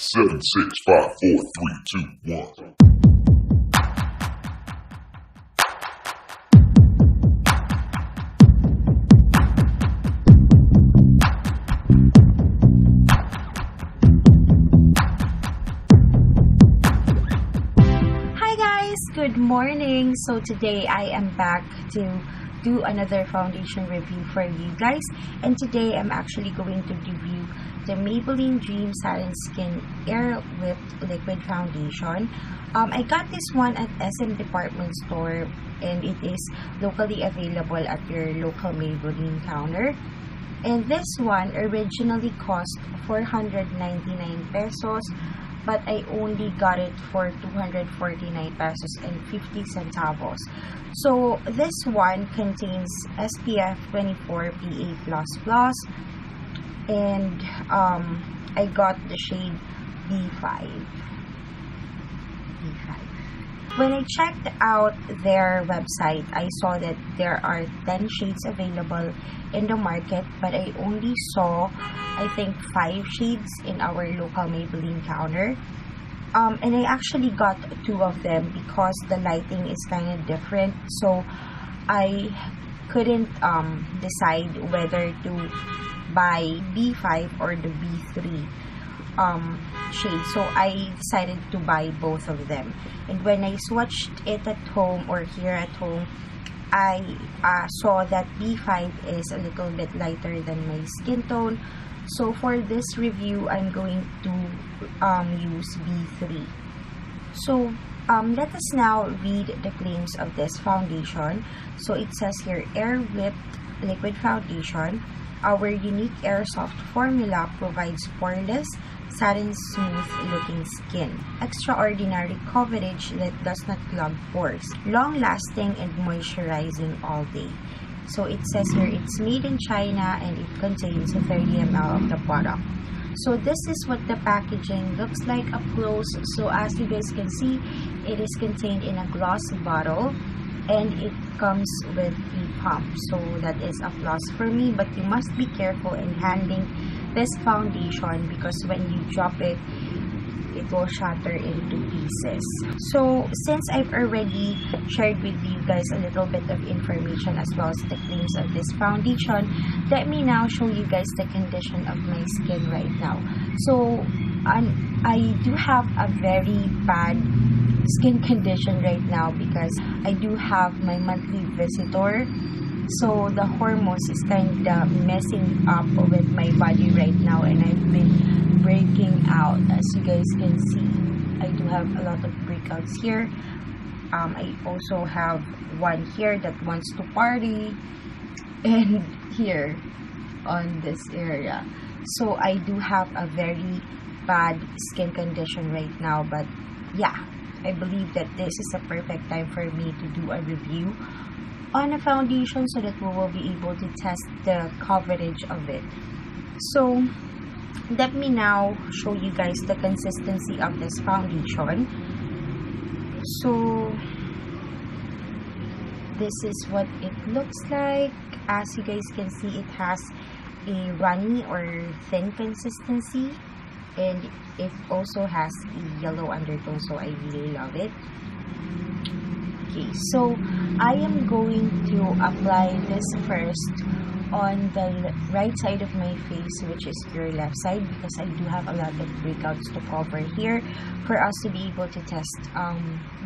Seven, six, five, four, three, two, one. Hi guys, good morning. So today I am back to do another foundation review for you guys, and today I'm actually going to review the Maybelline Dream Satin Skin Air Whipped Liquid Foundation. I got this one at SM Department Store, and it is locally available at your local Maybelline counter. And this one originally cost 499 pesos, but I only got it for 249 pesos and 50 centavos. So this one contains SPF 24 PA++, and I got the shade B5. When I checked out their website, I saw that there are 10 shades available in the market, but I only saw, I think, 5 shades in our local Maybelline counter. And I actually got 2 of them because the lighting is kind of different, so I couldn't decide whether to buy B5 or the B3 shade, so I decided to buy both of them. And when I swatched it at home or here at home, I saw that B5 is a little bit lighter than my skin tone, so for this review I'm going to use B3. So let us now read the claims of this foundation. So it says here, Air Whipped Liquid Foundation. Our unique air soft formula provides poreless, satin smooth looking skin, extraordinary coverage that does not clog pores, long lasting and moisturizing all day. So it says here it's made in China and it contains 30 ml of the product. So this is what the packaging looks like up close. So as you guys can see, it is contained in a gloss bottle, and it comes with a pump, so that is a plus for me. But you must be careful in handling this foundation because when you drop it, it will shatter into pieces. So since I've already shared with you guys a little bit of information as well as the claims of this foundation, let me now show you guys the condition of my skin right now. So I do have a very bad skin condition right now because I do have my monthly visitor, so the hormones is kind of messing up with my body right now, and I've been breaking out. As you guys can see, I do have a lot of breakouts here. I also have one here that wants to party, and here on this area. So I do have a very bad skin condition right now, but yeah, I believe that this is a perfect time for me to do a review on a foundation so that we will be able to test the coverage of it. So let me now show you guys the consistency of this foundation. So this is what it looks like. As you guys can see, it has a runny or thin consistency, and it also has a yellow undertone, so I really love it. Okay, so I am going to apply this first on the right side of my face, which is your left side, because I do have a lot of breakouts to cover here for us to be able to test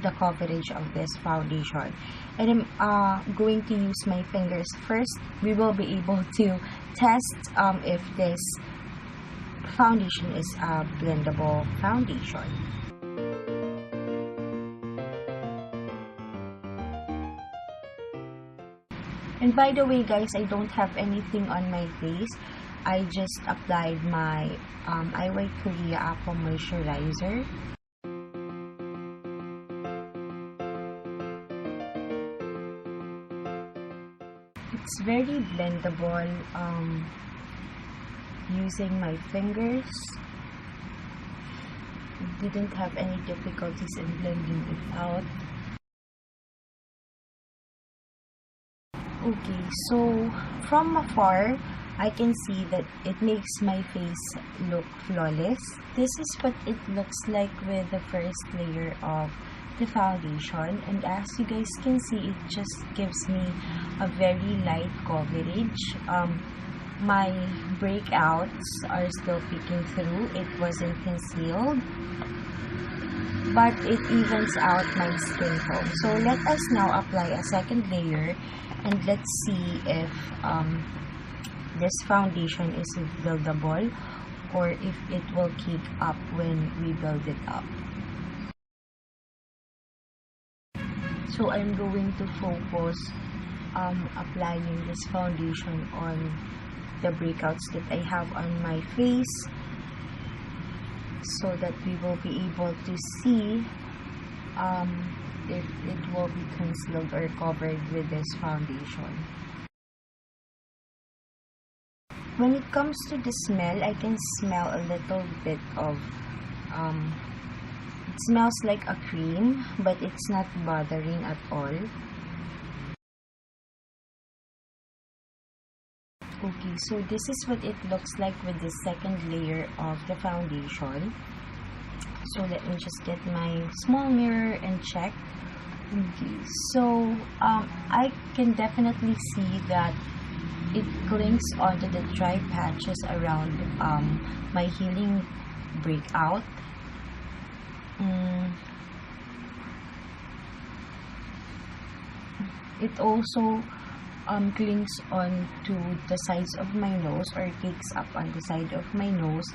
the coverage of this foundation. And I'm going to use my fingers first. We will be able to test if this foundation is a blendable foundation. And by the way guys, I don't have anything on my face. I just applied my IY Korea Apple Moisturizer. It's very blendable using my fingers. Didn't have any difficulties in blending it out. Okay, so from afar, I can see that it makes my face look flawless. This is what it looks like with the first layer of the foundation, and as you guys can see, it just gives me a very light coverage. My breakouts are still peeking through. It wasn't concealed, but it evens out my skin tone. So let us now apply a second layer, and let's see if this foundation is buildable or if it will keep up when we build it up. So I'm going to focus applying this foundation on the breakouts that I have on my face, so that we will be able to see if it will be concealed or covered with this foundation. When it comes to the smell, I can smell a little bit of it smells like a cream, but it's not bothering at all. Okay, so this is what it looks like with the second layer of the foundation. So let me just get my small mirror and check. Okay, so I can definitely see that it clings onto the dry patches around my healing breakout. It also clings on to the sides of my nose, or cakes up on the side of my nose,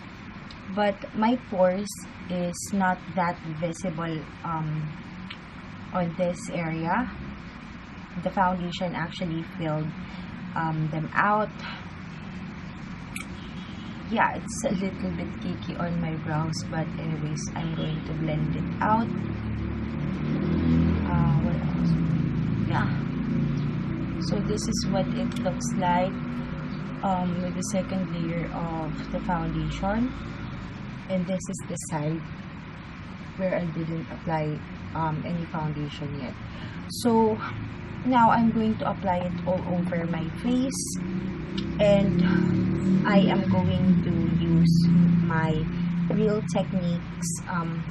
but my pores is not that visible on this area. The foundation actually filled them out. Yeah, it's a little bit cakey on my brows, but anyways, I'm going to blend it out. What else? Yeah, so this is what it looks like with the second layer of the foundation, and this is the side where I didn't apply any foundation yet. So now I'm going to apply it all over my face, and I am going to use my Real Techniques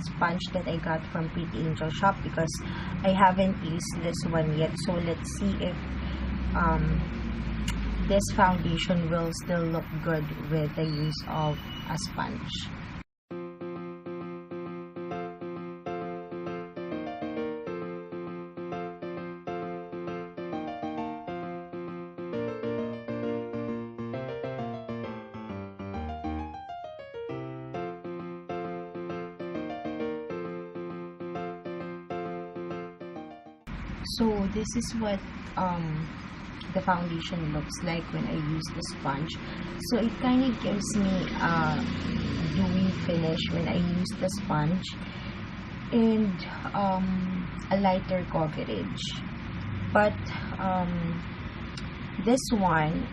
sponge that I got from Pretty Angel shop, because I haven't used this one yet. So let's see if this foundation will still look good with the use of a sponge. So this is what the foundation looks like when I use the sponge. So it kind of gives me a dewy finish when I use the sponge, and a lighter coverage. But this one,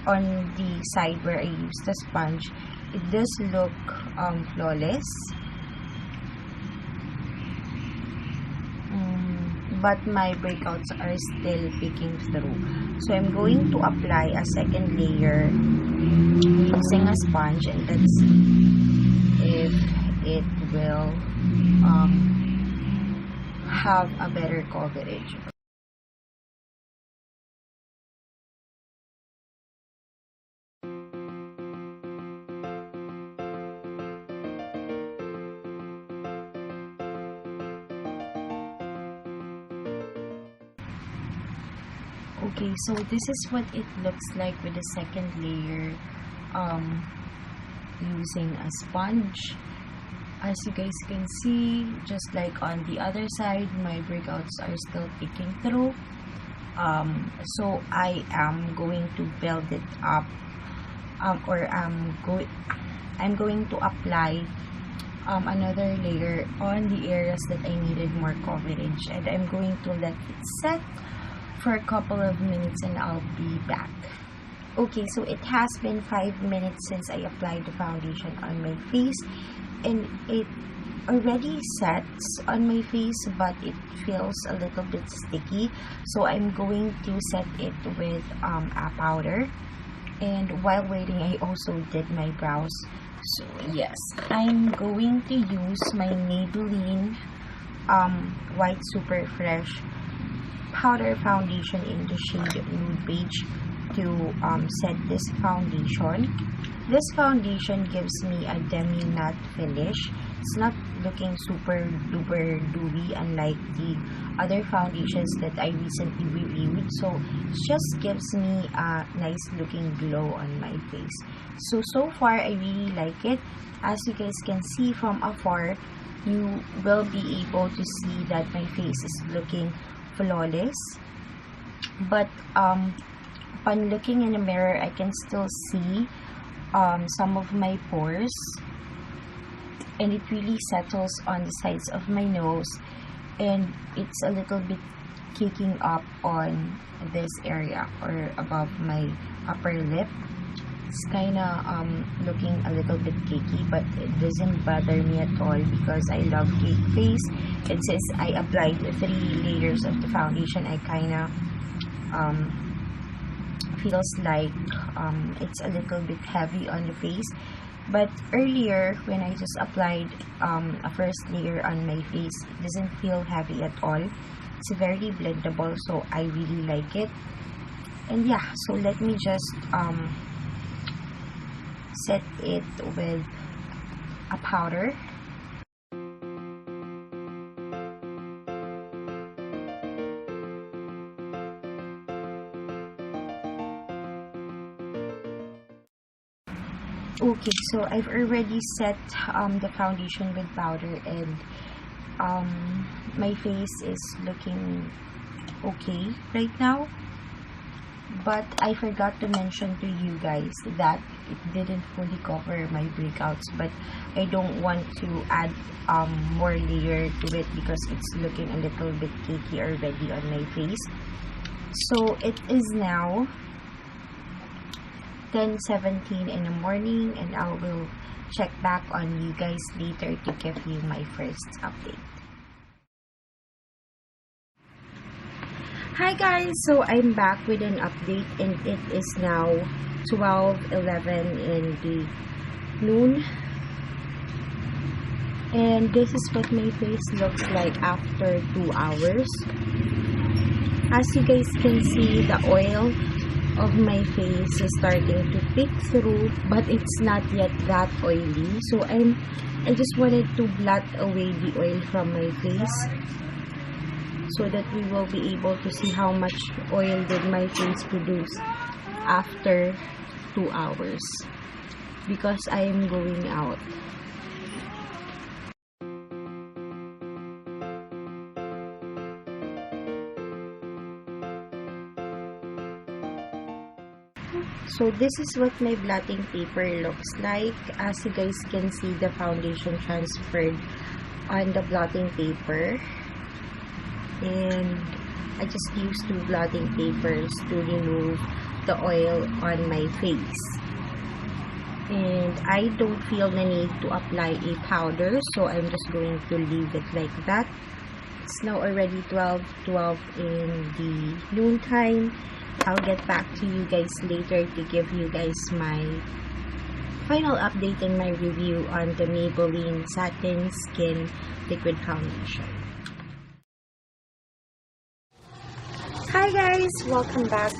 on the side where I use the sponge, it does look flawless. But my breakouts are still peeking through. So I'm going to apply a second layer using a sponge, and let's see if it will have a better coverage. Okay, so this is what it looks like with the second layer using a sponge. As you guys can see, just like on the other side, my breakouts are still peeking through. So I am going to build it up, or I'm going to apply another layer on the areas that I needed more coverage, and I'm going to let it set for a couple of minutes, and I'll be back. Okay, so it has been 5 minutes since I applied the foundation on my face, and it already sets on my face, but it feels a little bit sticky. So I'm going to set it with a powder. And while waiting, I also did my brows. So yes, I'm going to use my Maybelline White Super Fresh powder foundation in the shade Nude Beige to set this foundation. This foundation gives me a demi-matte finish. It's not looking super duper dewy unlike the other foundations that I recently reviewed. So it just gives me a nice looking glow on my face. So far I really like it. As you guys can see from afar, you will be able to see that my face is looking flawless. But upon looking in the mirror, I can still see some of my pores, and it really settles on the sides of my nose, and it's a little bit kicking up on this area or above my upper lip. It's kinda looking a little bit cakey, but it doesn't bother me at all because I love cake face. And since I applied 3 layers of the foundation, I kinda feels like it's a little bit heavy on the face. But earlier when I just applied a first layer on my face, it doesn't feel heavy at all. It's very blendable, so I really like it. And yeah, so let me just set it with a powder. Okay, so I've already set the foundation with powder, and my face is looking okay right now. But I forgot to mention to you guys that it didn't fully cover my breakouts, but I don't want to add more layer to it because it's looking a little bit cakey already on my face. So it is now 10:17 in the morning, and I will check back on you guys later to give you my first update. Hi guys, so I'm back with an update, and it is now 12:11 in the noon, and this is what my face looks like after 2 hours. As you guys can see, the oil of my face is starting to peek through, but it's not yet that oily. So I just wanted to blot away the oil from my face so that we will be able to see how much oil did my face produce after 2 hours, because I am going out. So this is what my blotting paper looks like. As you guys can see, the foundation transferred on the blotting paper, and I just used 2 blotting papers to remove the oil on my face. And I don't feel the need to apply a powder, so I'm just going to leave it like that. It's now already 12:12 in the noontime. I'll get back to you guys later to give you guys my final update and my review on the Maybelline Satin Skin Liquid Foundation. Hi guys, welcome back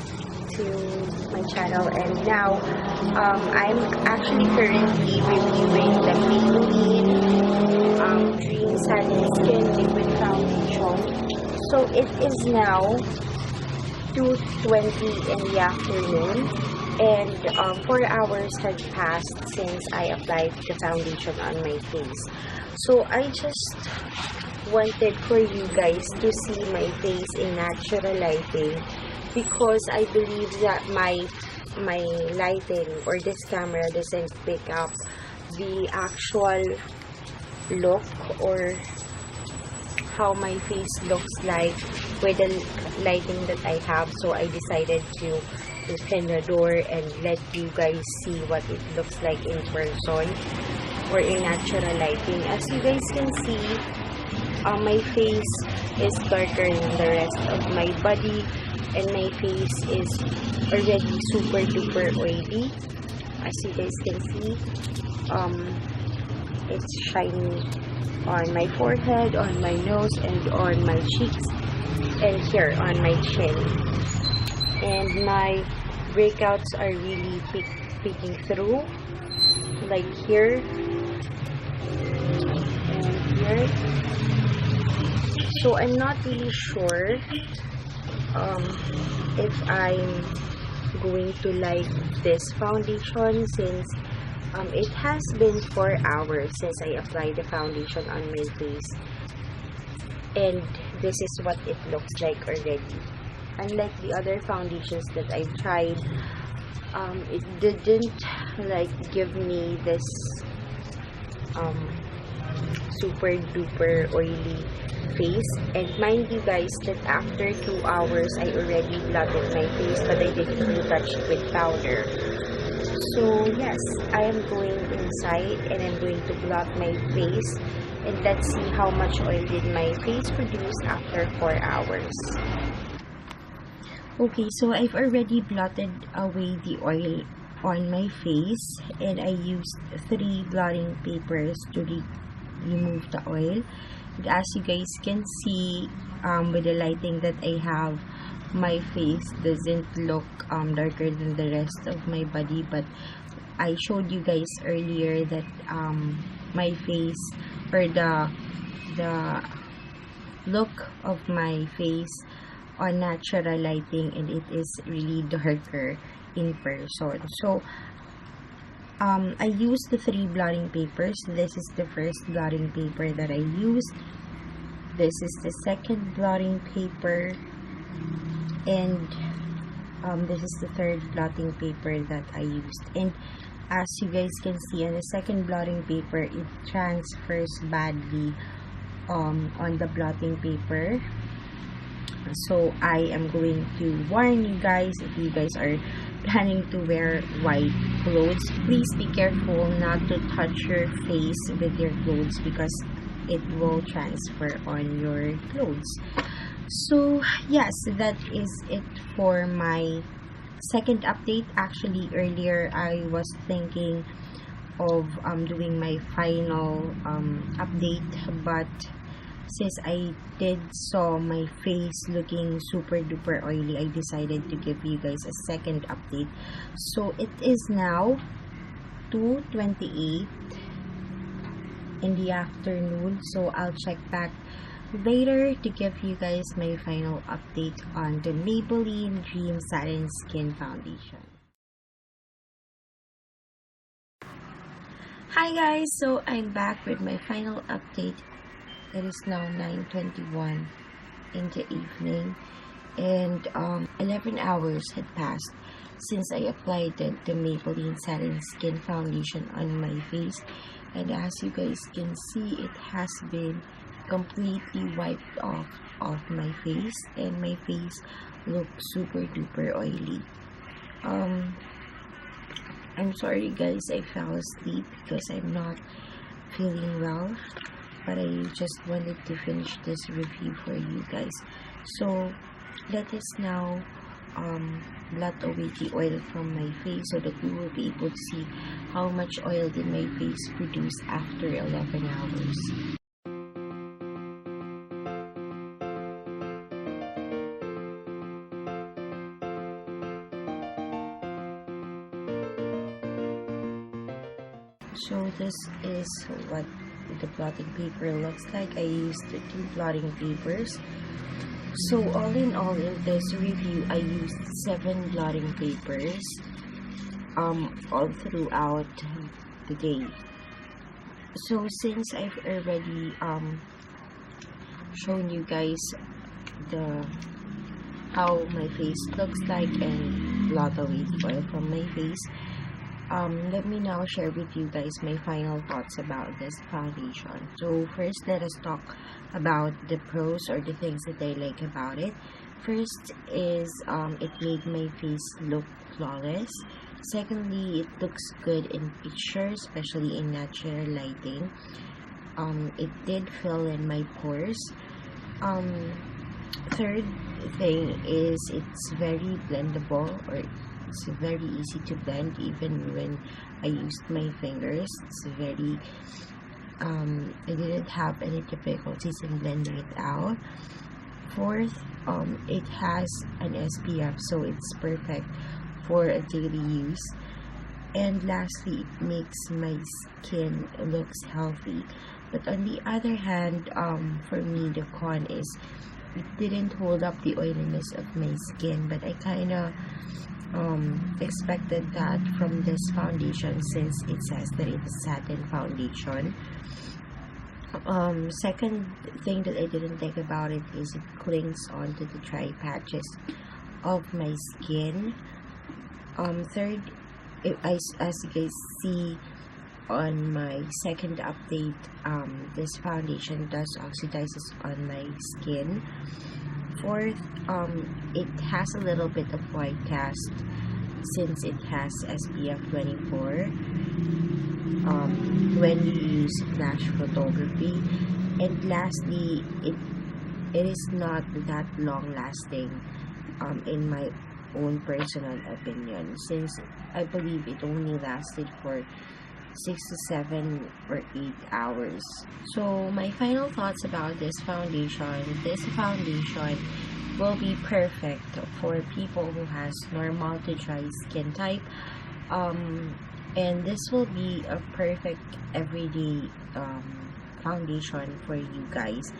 to my channel, and now I'm actually currently reviewing the Maybelline Dream Satin Skin Liquid Foundation. So it is now 2:20 in the afternoon, and 4 hours had passed since I applied the foundation on my face. So I just wanted for you guys to see my face in natural lighting, because I believe that my lighting or this camera doesn't pick up the actual look or how my face looks like with the lighting that I have. So I decided to open the door and let you guys see what it looks like in person or in natural lighting. As you guys can see, my face is darker than the rest of my body, and my face is already super duper oily. As you guys can see, it's shiny on my forehead, on my nose, and on my cheeks, and here on my chin. And my breakouts are really peeking through, like here and here. So I'm not really sure if I'm going to like this foundation, since it has been 4 hours since I applied the foundation on my face, and this is what it looks like already. Unlike the other foundations that I've tried, it didn't like give me this super duper oily face. And mind you guys that after 2 hours I already blotted my face, but I didn't retouch it with powder. So yes, I am going inside and I'm going to blot my face, and let's see how much oil did my face produce after 4 hours. Okay, so I've already blotted away the oil on my face, and I used 3 blotting papers to remove the oil. And as you guys can see, with the lighting that I have, my face doesn't look darker than the rest of my body, but I showed you guys earlier that my face, or the look of my face on natural lighting, and it is really darker in person. So I used the 3 blotting papers. This is the first blotting paper that I used. This is the second blotting paper, and this is the third blotting paper that I used. And as you guys can see, on the second blotting paper, it transfers badly on the blotting paper. So I am going to warn you guys, if you guys are planning to wear white clothes, please be careful not to touch your face with your clothes, because it will transfer on your clothes. So yes, that is it for my second update. Actually, earlier I was thinking of doing my final update, but since I did saw my face looking super duper oily, I decided to give you guys a second update. So it is now 2:28 in the afternoon, so I'll check back later to give you guys my final update on the Maybelline Dream Satin Skin Foundation. Hi guys, so I'm back with my final update. It is now 9:21 in the evening, and 11 hours had passed since I applied the Maybelline Satin Skin Foundation on my face, and as you guys can see, it has been completely wiped off my face, and my face looks super duper oily. I'm sorry guys, I fell asleep because I'm not feeling well, but I just wanted to finish this review for you guys. So let us now blot away the oil from my face, so that we will be able to see how much oil did my face produce after 11 hours. So this is what the blotting paper looks like. I used 2 blotting papers. So all in all, in this review, I used 7 blotting papers all throughout the day. So since I've already shown you guys how my face looks like and blot away the oil from my face, let me now share with you guys my final thoughts about this foundation. So first, let us talk about the pros, or the things that I like about it. First is it made my face look flawless. Secondly, it looks good in pictures, especially in natural lighting. It did fill in my pores. Third, thing is it's very blendable, or it's very easy to blend even when I used my fingers. It's very I didn't have any difficulties in blending it out. Fourth, it has an SPF, so it's perfect for a daily use. And lastly, it makes my skin looks healthy. But on the other hand, for me, the con is it didn't hold up the oiliness of my skin. But I kind of expected that from this foundation, since it says that it's a satin foundation. Second thing that I didn't think about it is it clings onto the dry patches of my skin. Third, as you guys see on my second update, this foundation does oxidizes on my skin. Fourth, it has a little bit of white cast since it has SPF 24 when you use flash photography. And lastly, it is not that long lasting in my own personal opinion, since I believe it only lasted for 6 to 7 or 8 hours. So my final thoughts about this foundation will be perfect for people who has normal to dry skin type, and this will be a perfect everyday foundation for you guys.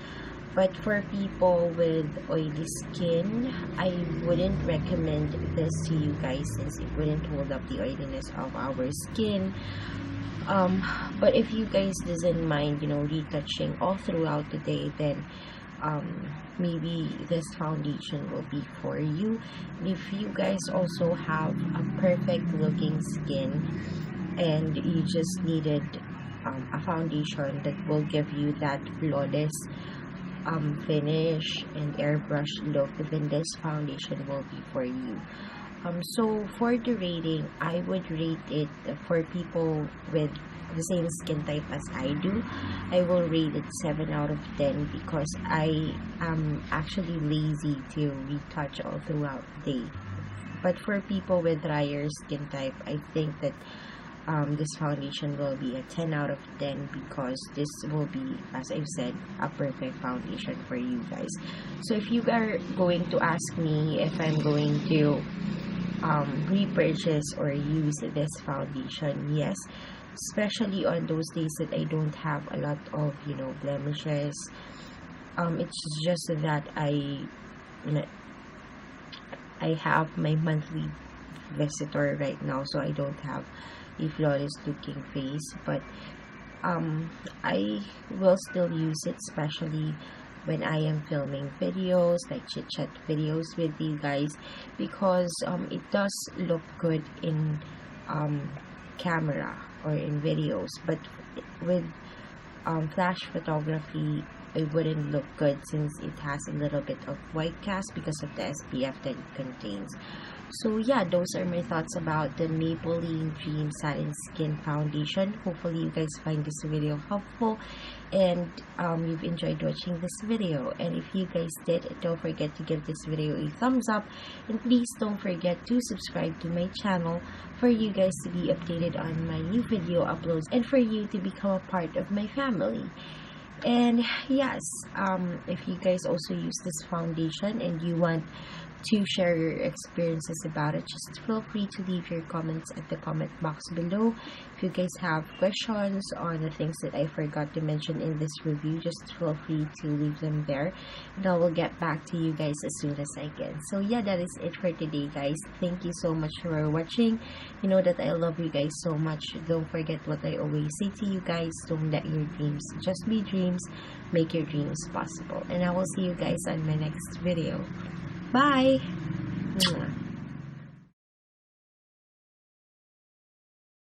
But for people with oily skin, I wouldn't recommend this to you guys, since it wouldn't hold up the oiliness of our skin. But if you guys doesn't mind, retouching all throughout the day, then maybe this foundation will be for you. And if you guys also have a perfect looking skin and you just needed a foundation that will give you that flawless finish and airbrush look, then this foundation will be for you. So for the rating, I would rate it for people with the same skin type as I do. I will rate it 7 out of 10 because I am actually lazy to retouch all throughout the day. But for people with drier skin type, I think that this foundation will be a 10 out of 10 because this will be, as I've said, a perfect foundation for you guys. So if you are going to ask me if I'm going to repurchase or use this foundation, yes, especially on those days that I don't have a lot of blemishes. It's just that I have my monthly visitor right now, so I don't have a flawless looking face, but I will still use it, especially when I am filming videos like chit chat videos with you guys, because it does look good in camera or in videos, but with flash photography it wouldn't look good, since it has a little bit of white cast because of the SPF that it contains. So yeah, those are my thoughts about the Maybelline Dream Satin Skin Foundation. Hopefully you guys find this video helpful and you've enjoyed watching this video. And if you guys did, don't forget to give this video a thumbs up, and please don't forget to subscribe to my channel for you guys to be updated on my new video uploads and for you to become a part of my family. And yes, if you guys also use this foundation and you want to share your experiences about it, just feel free to leave your comments at the comment box below. If you guys have questions on the things that I forgot to mention in this review, just feel free to leave them there, and I will get back to you guys as soon as I can. So yeah, that is it for today, guys. Thank you so much for watching. You know that I love you guys so much. Don't forget what I always say to you guys: don't let your dreams just be dreams, make your dreams possible. And I will see you guys on my next video. Bye! Mwah.